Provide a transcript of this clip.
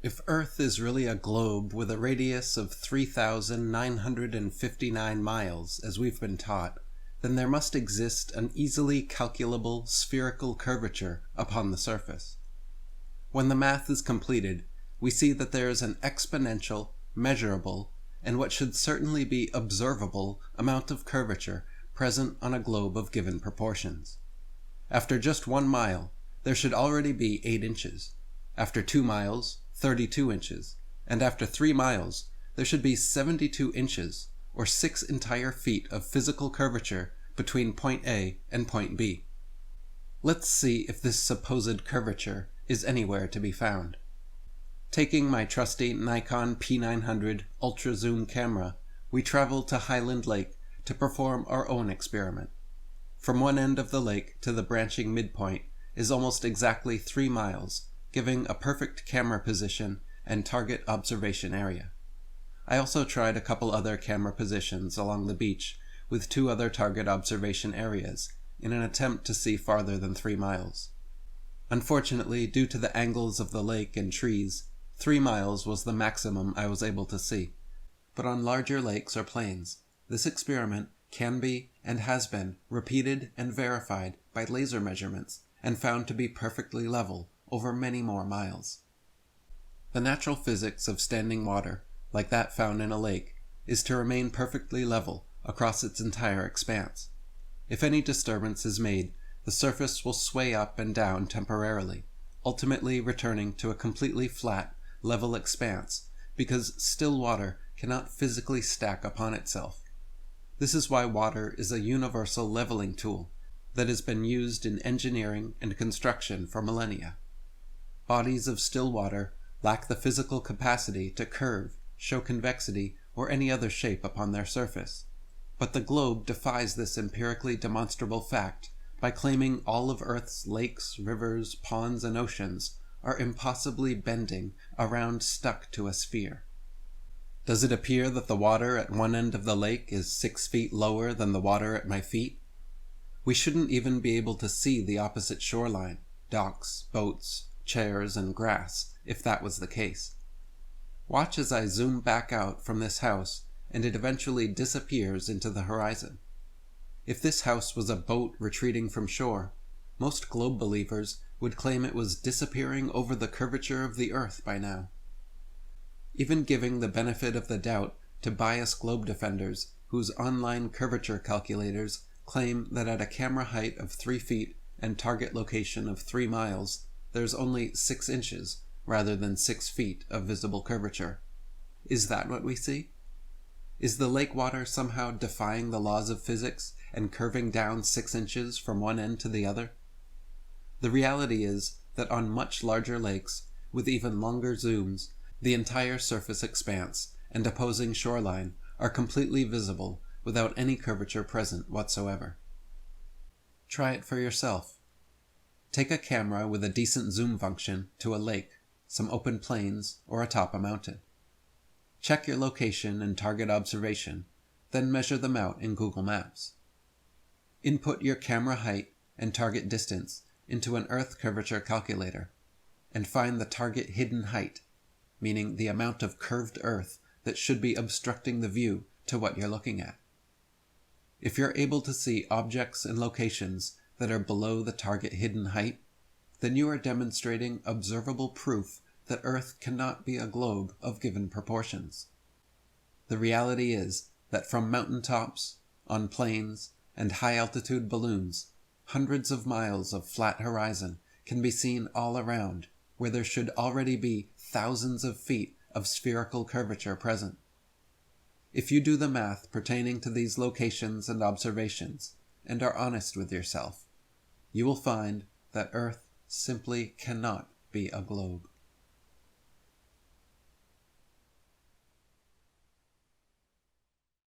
If Earth is really a globe with a radius of 3,959 miles, as we've been taught, then there must exist an easily calculable spherical curvature upon the surface. When the math is completed, we see that there is an exponential, measurable, and what should certainly be observable amount of curvature present on a globe of given proportions. After just 1 mile, there should already be 8 inches. After 2 miles, 32 inches, and after 3 miles, there should be 72 inches, or 6 entire feet of physical curvature between point A and point B. Let's see if this supposed curvature is anywhere to be found. Taking my trusty Nikon P900 Ultra Zoom camera, we travel to Highland Lake to perform our own experiment. From one end of the lake to the branching midpoint is almost exactly 3 miles, giving a perfect camera position and target observation area. I also tried a couple other camera positions along the beach with 2 other target observation areas in an attempt to see farther than 3 miles. Unfortunately, due to the angles of the lake and trees, 3 miles was the maximum I was able to see. But on larger lakes or plains, this experiment can be and has been repeated and verified by laser measurements and found to be perfectly level over many more miles. The natural physics of standing water, like that found in a lake, is to remain perfectly level across its entire expanse. If any disturbance is made, the surface will sway up and down temporarily, ultimately returning to a completely flat, level expanse, because still water cannot physically stack upon itself. This is why water is a universal leveling tool that has been used in engineering and construction for millennia. Bodies of still water lack the physical capacity to curve, show convexity, or any other shape upon their surface. But the globe defies this empirically demonstrable fact by claiming all of Earth's lakes, rivers, ponds, and oceans are impossibly bending around stuck to a sphere. Does it appear that the water at one end of the lake is 6 feet lower than the water at my feet? We shouldn't even be able to see the opposite shoreline, docks, boats, chairs, and grass, if that was the case. Watch as I zoom back out from this house and it eventually disappears into the horizon. If this house was a boat retreating from shore, most globe believers would claim it was disappearing over the curvature of the Earth by now. Even giving the benefit of the doubt to biased globe defenders whose online curvature calculators claim that at a camera height of 3 feet and target location of 3 miles, there's only 6 inches rather than 6 feet of visible curvature. Is that what we see? Is the lake water somehow defying the laws of physics and curving down 6 inches from one end to the other? The reality is that on much larger lakes, with even longer zooms, the entire surface expanse and opposing shoreline are completely visible without any curvature present whatsoever. Try it for yourself. Take a camera with a decent zoom function to a lake, some open plains, or atop a mountain. Check your location and target observation, then measure them out in Google Maps. Input your camera height and target distance into an Earth curvature calculator, and find the target hidden height, meaning the amount of curved Earth that should be obstructing the view to what you're looking at. If you're able to see objects and locations that are below the target hidden height, then you are demonstrating observable proof that Earth cannot be a globe of given proportions. The reality is that from mountaintops, on plains, and high-altitude balloons, hundreds of miles of flat horizon can be seen all around, where there should already be thousands of feet of spherical curvature present. If you do the math pertaining to these locations and observations, and are honest with yourself, you will find that Earth simply cannot be a globe.